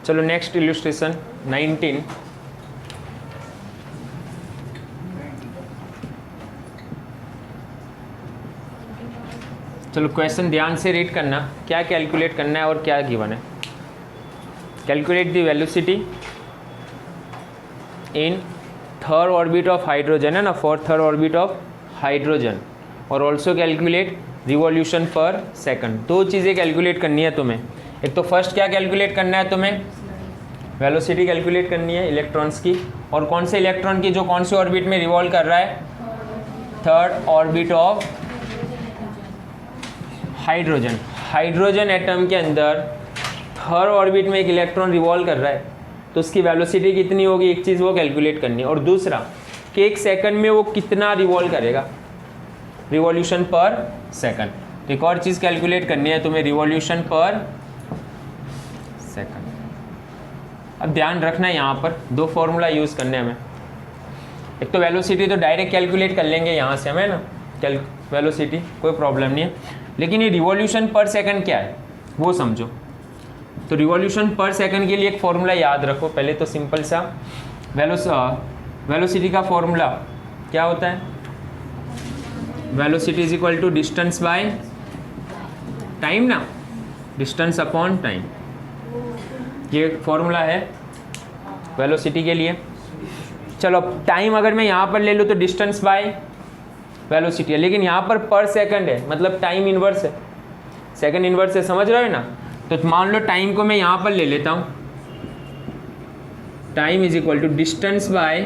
चलो नेक्स्ट इल्यूस्ट्रेशन 19। चलो क्वेश्चन ध्यान से रीड करना, क्या कैलकुलेट करना है और क्या गिवन है। Calculate the velocity in third orbit of hydrogen, है ना, for third orbit of hydrogen, और ऑल्सो कैलकुलेट रिवॉल्यूशन पर सेकंड। दो चीज़ें कैलकुलेट करनी है तुम्हें। एक तो फर्स्ट क्या कैलकुलेट करना है तुम्हें, वेलोसिटी कैलकुलेट करनी है इलेक्ट्रॉन्स की, और कौन से इलेक्ट्रॉन की, जो कौन से ऑर्बिट में रिवॉल्व कर रहा है, third orbit of hydrogen. Hydrogen atom के अंदर थर्ड ऑर्बिट में एक इलेक्ट्रॉन रिवॉल्व कर रहा है, तो उसकी वेलोसिटी कितनी होगी, एक चीज़ वो कैलकुलेट करनी है। और दूसरा कि एक सेकंड में वो कितना रिवॉल्व करेगा, रिवॉल्यूशन पर सेकंड। तो एक और चीज़ कैलकुलेट करनी है तुम्हें, रिवॉल्यूशन पर सेकंड। अब ध्यान रखना है यहाँ पर दो फॉर्मूला यूज़ करने हमें। एक तो वेलोसिटी तो डायरेक्ट कैलकुलेट कर लेंगे यहाँ से हमें ना, वेलोसिटी कोई प्रॉब्लम नहीं है, लेकिन ये रिवॉल्यूशन पर सेकंड क्या है वो समझो। तो रिवॉल्यूशन पर सेकंड के लिए एक फॉर्मूला याद रखो। पहले तो सिंपल सा वेलोसिटी का फॉर्मूला क्या होता है, velocity is equal to distance by time ना, डिस्टेंस अपॉन टाइम, ये फॉर्मूला है वेलोसिटी के लिए। चलो अब टाइम अगर मैं यहाँ पर ले लूँ तो डिस्टेंस बाय वेलोसिटी है, लेकिन यहाँ पर सेकंड है, मतलब टाइम इनवर्स है, सेकंड इनवर्स है, समझ रहे हो ना। तो मान लो टाइम को मैं यहाँ पर ले लेता हूँ, time is equal to distance by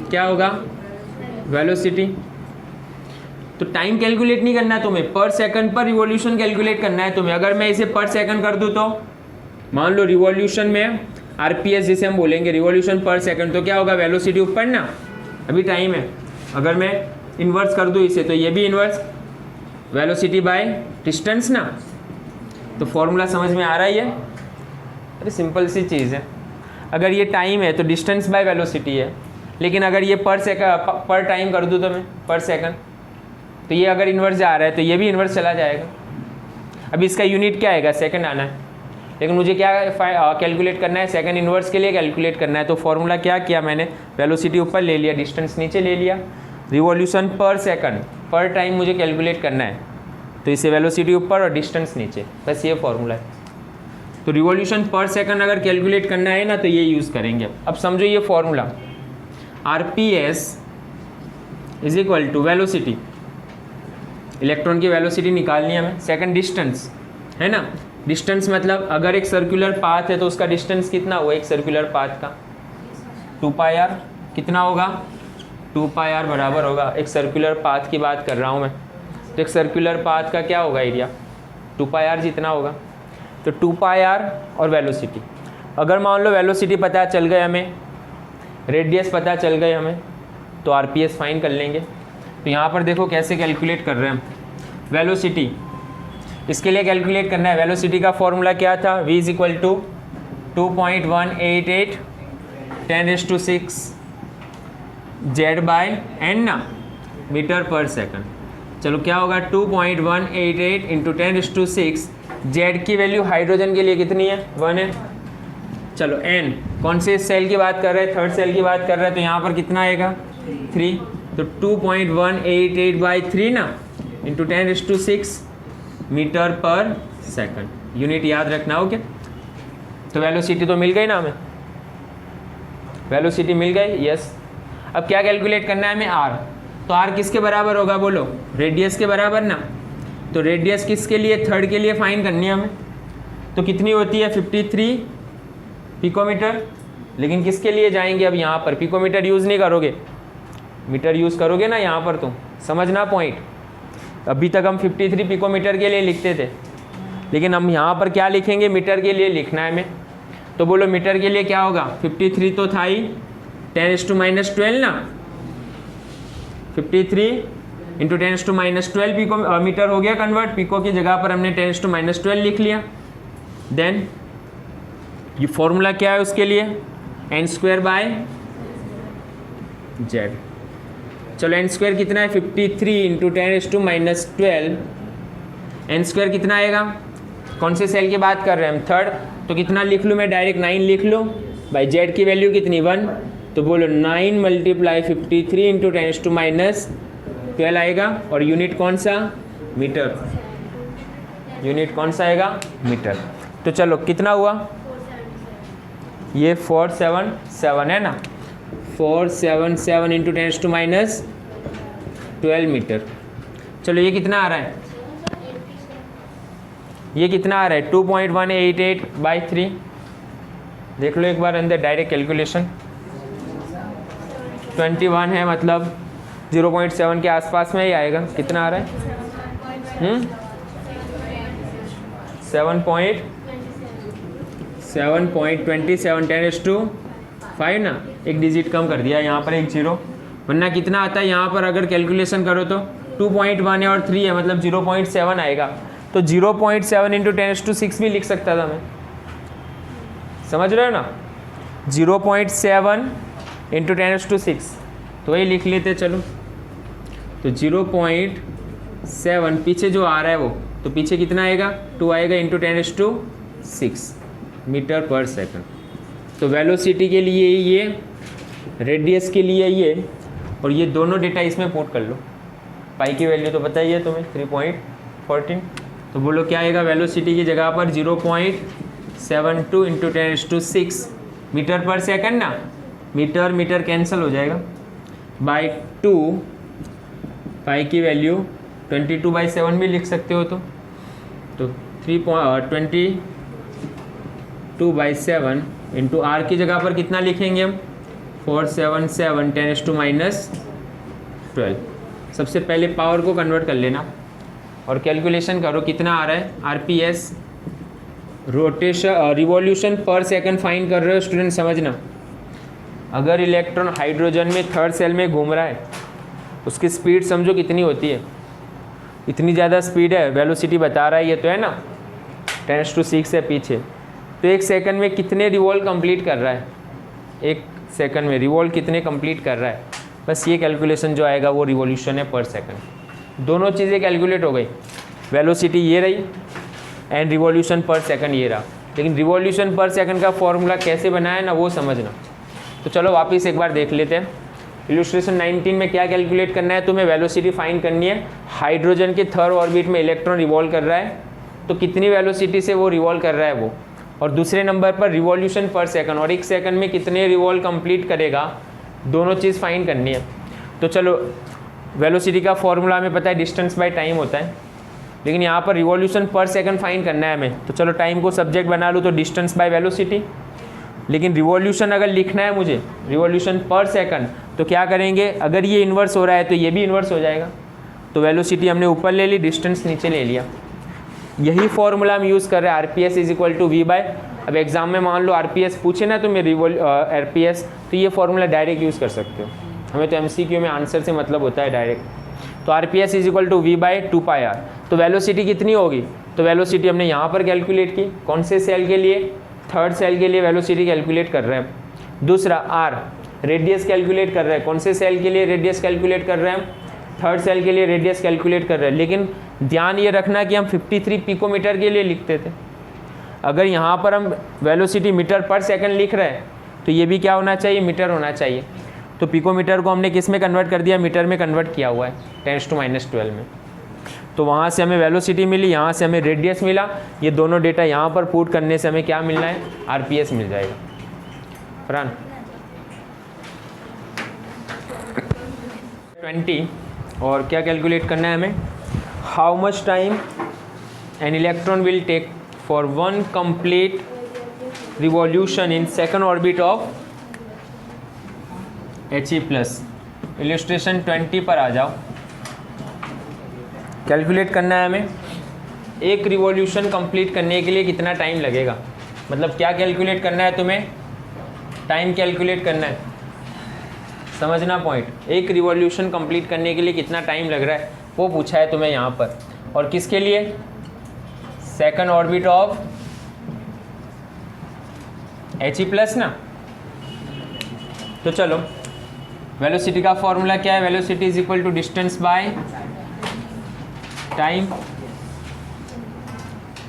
क्या होगा, वेलोसिटी। तो टाइम कैलकुलेट नहीं करना है तुम्हें, पर सेकंड पर रिवॉल्यूशन कैलकुलेट करना है तुम्हें। अगर मैं इसे पर सेकंड कर दूँ तो मान लो रिवॉल्यूशन में आरपीएस जिसे हम बोलेंगे, रिवॉल्यूशन पर सेकंड, तो क्या होगा, वेलोसिटी ऊपर ना, अभी टाइम है। अगर मैं इन्वर्स कर दूँ इसे तो ये भी इन्वर्स, वेलोसिटी बाय डिस्टेंस ना। तो फॉर्मूला समझ में आ रहा ही है, अरे सिंपल सी चीज़ है। अगर ये टाइम है तो डिस्टेंस बाय वेलोसिटी है, लेकिन अगर ये पर टाइम कर दूँ तो मैं पर सेकंड, तो ये अगर इन्वर्स जा रहा है तो ये भी इन्वर्स चला जाएगा। अब इसका यूनिट क्या आएगा, सेकंड आना है, लेकिन मुझे क्या कैलकुलेट करना है, सेकंड इन्वर्स के लिए कैलकुलेट करना है। तो फॉर्मूला क्या किया मैंने, वेलोसिटी ऊपर ले लिया, डिस्टेंस नीचे ले लिया, रिवॉल्यूशन पर सेकंड पर टाइम मुझे कैलकुलेट करना है, तो इसे वेलोसिटी ऊपर और डिस्टेंस नीचे, बस ये फॉर्मूला है। तो रिवॉल्यूशन पर सेकंड अगर कैलकुलेट करना है ना तो ये यूज़ करेंगे। अब समझो ये formula, RPS is equal to velocity, electron की वेलोसिटी निकालनी है हमें, सेकंड डिस्टेंस है ना। डिस्टेंस मतलब अगर एक सर्कुलर पाथ है तो उसका डिस्टेंस कितना हुआ, एक सर्कुलर पाथ का 2πr कितना होगा, 2πr बराबर होगा, एक सर्कुलर पाथ की बात कर रहा हूँ मैं, तो एक सर्कुलर पाथ का क्या होगा एरिया, 2πr जितना होगा। तो 2πr और वेलोसिटी, अगर मान लो वेलोसिटी पता चल गए हमें, रेडियस पता चल गए हमें, तो आरपीएस फाइन कर लेंगे। तो यहाँ पर देखो कैसे कैलकुलेट कर रहे हैं हम वेलोसिटी, इसके लिए कैलकुलेट करना है। वेलोसिटी का फॉर्मूला क्या था, v is equal to 2.188 10⁶ Z by N ना, मीटर पर सेकंड। चलो क्या होगा, 2.188 इंटू 10⁶, जेड की वैल्यू हाइड्रोजन के लिए कितनी है, 1 है। चलो एन कौन से सेल की बात कर रहे हैं, थर्ड सेल की बात कर रहे हैं, तो यहाँ पर कितना आएगा 3, तो 2.188 बाई 3 ना इंटू 10⁶ मीटर पर सेकंड, यूनिट याद रखना हो क्या। तो वेलोसिटी तो मिल गई ना हमें, वेलोसिटी मिल गई, यस। अब क्या कैलकुलेट करना है हमें, आर। तो आर किसके बराबर होगा बोलो, रेडियस के बराबर ना। तो रेडियस किसके लिए, थर्ड के लिए फाइन करनी है हमें, तो कितनी होती है 53 पिकोमीटर। लेकिन किसके लिए जाएंगे अब, यहाँ पर पिकोमीटर यूज़ नहीं करोगे, मीटर यूज़ करोगे ना यहाँ पर, तुम समझना पॉइंट। अभी तक हम 53 पिकोमीटर के लिए लिखते थे, लेकिन हम यहाँ पर क्या लिखेंगे, मीटर के लिए लिखना है हमें। तो बोलो मीटर के लिए क्या होगा, 53 तो था ही 10⁻12 ना, 53 इंटू 10⁻12 पिको मीटर हो गया कन्वर्ट, पिको की जगह पर हमने 10⁻12 लिख लिया। देन ये फॉर्मूला क्या है उसके लिए, n² बाय जेड। चलो n² कितना है 53 इंटू 10⁻12, n² कितना आएगा कौन से सेल की बात कर रहे हैं हम, थर्ड। तो कितना लिख लूँ मैं, डायरेक्ट 9 लिख लूँ भाई। जेड की वैल्यू कितनी 1, तो बोलो 9 मल्टीप्लाई 53 इंटू 10⁻12 आएगा। और यूनिट कौन सा, मीटर। यूनिट कौन सा आएगा, मीटर। तो चलो कितना हुआ, ये 477 है ना, 477 इंटू 10⁻12 मीटर। चलो ये कितना आ रहा है, ये कितना आ रहा है 2.188/3। देख लो एक बार अंदर डायरेक्ट कैलकुलेशन। 21 है मतलब 0.7 के आसपास में ही आएगा। कितना आ रहा है 7.27 10⁻5 ना, एक डिजिट कम कर दिया यहाँ पर, एक जीरो। वरना कितना आता है यहाँ पर अगर कैलकुलेशन करो तो 2.1 है और 3 है मतलब 0.7 आएगा। तो 0.7 इंटू 10⁻6 भी लिख सकता था मैं, समझ रहे हो ना, 0.7 इंटू 10⁻6 तो वही लिख लेते। चलो तो 0.7 पीछे जो आ रहा है वो, तो पीछे कितना आएगा 2 आएगा इंटू 10⁻6 मीटर पर सेकंड। तो वेलोसिटी के लिए ये, रेडियस के लिए ये, और ये दोनों डेटा इसमें पुट कर लो। पाई की वैल्यू तो पता ही है तुम्हें 3.14। तो बोलो क्या आएगा, वेलोसिटी की जगह पर 0.72 इंटू 10⁻6 मीटर पर सेकंड ना, मीटर मीटर कैंसिल हो जाएगा, बाई 2। पाई की वैल्यू 22/7 भी लिख सकते हो। तो 22/7 इंटू आर की जगह पर कितना लिखेंगे हम, 477 10⁻12। सबसे पहले पावर को कन्वर्ट कर लेना और कैलकुलेशन करो कितना आ रहा है। आरपीएस रोटेशन रिवॉल्यूशन पर सेकंड फाइंड कर रहे हो स्टूडेंट, समझना। अगर इलेक्ट्रॉन हाइड्रोजन में थर्ड सेल में घूम रहा है, उसकी स्पीड समझो कितनी होती है, इतनी ज़्यादा स्पीड है, वेलोसिटी बता रहा है ये तो है ना, 10⁻6 है पीछे। तो एक सेकंड में कितने रिवॉल्व कंप्लीट कर रहा है, एक सेकंड में रिवॉल्व कितने कंप्लीट कर रहा है, बस ये कैलकुलेशन जो आएगा वो रिवॉल्यूशन है पर सेकंड। दोनों चीज़ें कैलकुलेट हो गई, वेलोसिटी ये रही एंड रिवॉल्यूशन पर सेकंड ये रहा। लेकिन रिवॉल्यूशन पर सेकंड का फॉर्मूला कैसे बनाया ना वो समझना। तो चलो वापस एक बार देख लेते हैं। इलस्ट्रेशन 19 में क्या कैलकुलेट करना है तुम्हें, वेलोसिटी फाइंड करनी है। हाइड्रोजन के थर्ड ऑर्बिट में इलेक्ट्रॉन रिवॉल्व कर रहा है, तो कितनी वेलोसिटी से वो रिवॉल्व कर रहा है वो, और दूसरे नंबर पर रिवॉल्यूशन पर सेकंड, और एक सेकंड में कितने रिवॉल्व कंप्लीट करेगा, दोनों चीज़ फाइंड करनी है। तो चलो वेलोसिटी का फॉर्मूला हमें पता है डिस्टेंस बाय टाइम होता है, लेकिन यहाँ पर रिवॉल्यूशन पर सेकंड फाइंड करना है हमें। तो चलो टाइम को सब्जेक्ट बना लूँ तो डिस्टेंस बाय वेलोसिटी, लेकिन रिवॉल्यूशन अगर लिखना है मुझे, रिवॉल्यूशन पर सेकंड, तो क्या करेंगे, अगर ये इन्वर्स हो रहा है तो ये भी इन्वर्स हो जाएगा। तो वेलोसिटी हमने ऊपर ले ली, डिस्टेंस नीचे ले लिया। यही फॉर्मूला हम यूज़ कर रहे हैं, RPS is equal to V by. अब एग्जाम में मान लो आरपीएस पूछे ना तुम्हें आरपीएस, तो ये फॉर्मूला डायरेक्ट यूज़ कर सकते हो। हमें तो एमसीक्यू में आंसर से मतलब होता है डायरेक्ट। तो RPS is equal to V by 2πr। तो वेलोसिटी कितनी होगी, तो वेलोसिटी हमने यहाँ पर कैलकुलेट की, कौन से सेल के लिए, थर्ड सेल के लिए वेलोसिटी कैलकुलेट कर रहे हैं। दूसरा आर, रेडियस कैलकुलेट कर रहे हैं, कौन से सेल के लिए रेडियस कैलकुलेट कर रहे हैं, थर्ड सेल के लिए रेडियस कैलकुलेट कर रहे हैं। लेकिन ध्यान ये रखना कि हम 53 पिकोमीटर के लिए लिखते थे, अगर यहाँ पर हम वेलोसिटी मीटर पर सेकंड लिख रहे हैं तो ये भी क्या होना चाहिए, मीटर होना चाहिए। तो पिकोमीटर को हमने किस में कन्वर्ट कर दिया, मीटर में कन्वर्ट किया हुआ है 10⁻12 में। तो वहाँ से हमें वेलोसिटी मिली, यहाँ से हमें रेडियस मिला। ये दोनों डेटा यहाँ पर पुट करने से हमें क्या मिलना है, आरपीएस मिल जाएगा। फरहान 20 और क्या कैलकुलेट करना है हमें, how much time an electron will take for one complete revolution in second orbit of He+। Illustration 20 पर आ जाओ। कैलकुलेट करना है हमें एक रिवॉल्यूशन कंप्लीट करने के लिए कितना टाइम लगेगा, मतलब क्या कैलकुलेट करना है तुम्हें, टाइम कैलकुलेट करना है, समझना पॉइंट। एक रिवॉल्यूशन कंप्लीट करने के लिए कितना टाइम लग रहा है वो पूछा है तुम्हें यहाँ पर, और किसके लिए, सेकंड ऑर्बिट ऑफ He+ ना। तो चलो वेलोसिटी का फॉर्मूला क्या है, velocity is equal to distance by time.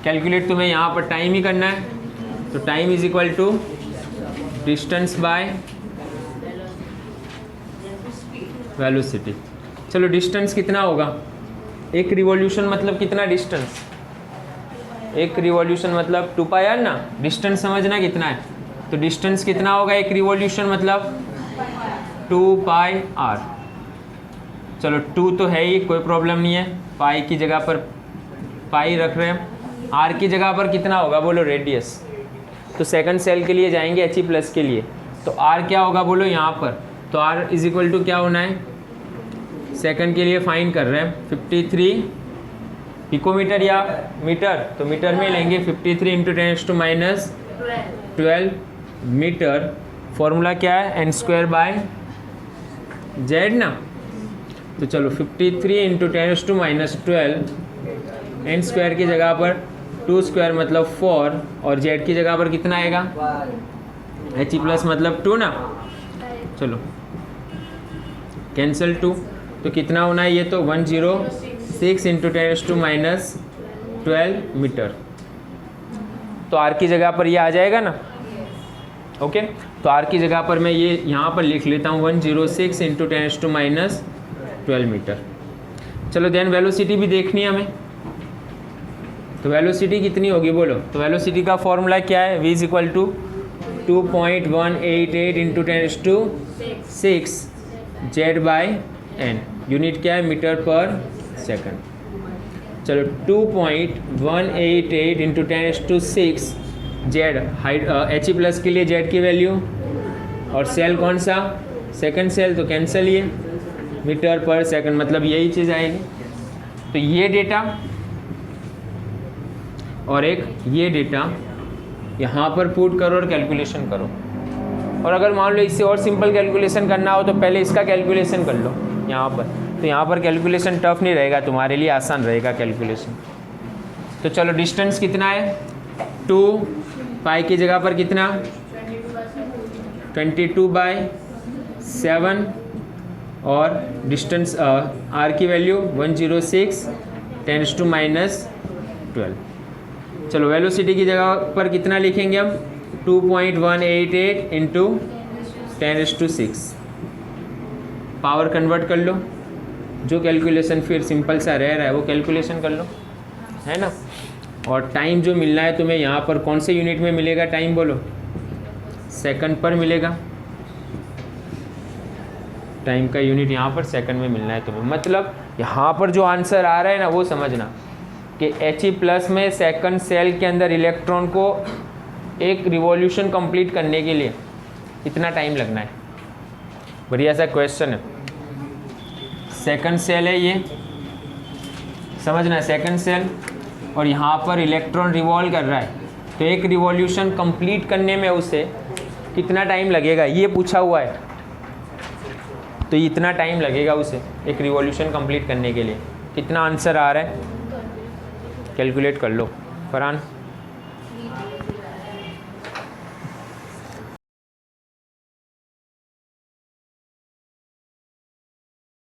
Calculate तुम्हें यहाँ पर टाइम ही करना है, तो time is equal to distance by velocity. चलो डिस्टेंस कितना होगा, एक रिवॉल्यूशन मतलब कितना डिस्टेंस, एक रिवॉल्यूशन मतलब 2 पाई आर ना, डिस्टेंस समझना कितना है, तो डिस्टेंस कितना होगा एक रिवॉल्यूशन मतलब 2 पाई आर। चलो 2 तो है ही, कोई प्रॉब्लम नहीं है, पाई की जगह पर पाई रख रहे हैं, आर की जगह पर कितना होगा बोलो रेडियस, तो सेकंड सेल के लिए जाएंगे He+ के लिए, तो आर क्या होगा बोलो यहाँ पर, तो आर इज इक्वल टू क्या होना है, सेकंड के लिए फाइन कर रहे हैं 53 पिकोमीटर या मीटर, तो मीटर में लेंगे 53 इंटू 10⁻12 मीटर। फॉर्मूला क्या है n²/z ना, तो चलो 53 इंटू 10⁻12 n² की जगह पर 2² मतलब 4 और z की जगह पर कितना आएगा He+ मतलब 2 ना, चलो कैंसिल 2, तो कितना होना है ये, तो 106 इंटू 10⁻12 मीटर, तो आर की जगह पर ये आ जाएगा ना। ओके, तो आर की जगह पर मैं ये यहाँ पर लिख लेता हूँ 106 इंटू 10⁻12 मीटर। चलो देन वेलोसिटी भी देखनी है हमें, तो वेलोसिटी कितनी होगी बोलो, तो वेलोसिटी का फॉर्मूला क्या है, v is equal to 2.188 into 10⁻6 z/n, unit क्या है मीटर पर सेकंड। चलो 2.188 इंटू 10⁻6 जेड हाइट He+ के लिए जेड की वैल्यू, और सेल कौन सा सेकंड सेल, तो कैंसिल ये मीटर पर सेकंड मतलब यही चीज़ आएगी। तो ये डेटा और एक ये डेटा यहाँ पर पुट करो और कैलकुलेशन करो, और अगर मान लो इससे और सिंपल कैलकुलेशन करना हो तो पहले इसका कैलकुलेशन कर लो यहाँ पर, तो यहाँ पर कैलकुलेशन टफ नहीं रहेगा, तुम्हारे लिए आसान रहेगा कैलकुलेशन। तो चलो डिस्टेंस कितना है 2 पाई की जगह पर कितना 22/7 और डिस्टेंस आर की वैल्यू 106 10⁻12। चलो वेलोसिटी की जगह पर कितना लिखेंगे हम 2.188 इंटू 10⁻6, पावर कन्वर्ट कर लो, जो कैलकुलेशन फिर सिंपल सा रह रहा है वो कैलकुलेशन कर लो, है ना। और टाइम जो मिलना है तुम्हें यहाँ पर कौन से यूनिट में मिलेगा टाइम बोलो, सेकंड पर मिलेगा, टाइम का यूनिट यहाँ पर सेकंड में मिलना है तुम्हें। मतलब यहाँ पर जो आंसर आ रहा है ना वो समझना कि He+ में सेकंड सेल के अंदर इलेक्ट्रॉन को एक रिवॉल्यूशन कंप्लीट करने के लिए इतना टाइम लगना है। बढ़िया सा क्वेश्चन है, सेकंड सेल है ये, समझना सेकंड सेल, और यहाँ पर इलेक्ट्रॉन रिवॉल्व कर रहा है, तो एक रिवॉल्यूशन कंप्लीट करने में उसे कितना टाइम लगेगा ये पूछा हुआ है, तो इतना टाइम लगेगा उसे एक रिवॉल्यूशन कंप्लीट करने के लिए। कितना आंसर आ रहा है कैलकुलेट कर लो फरहान।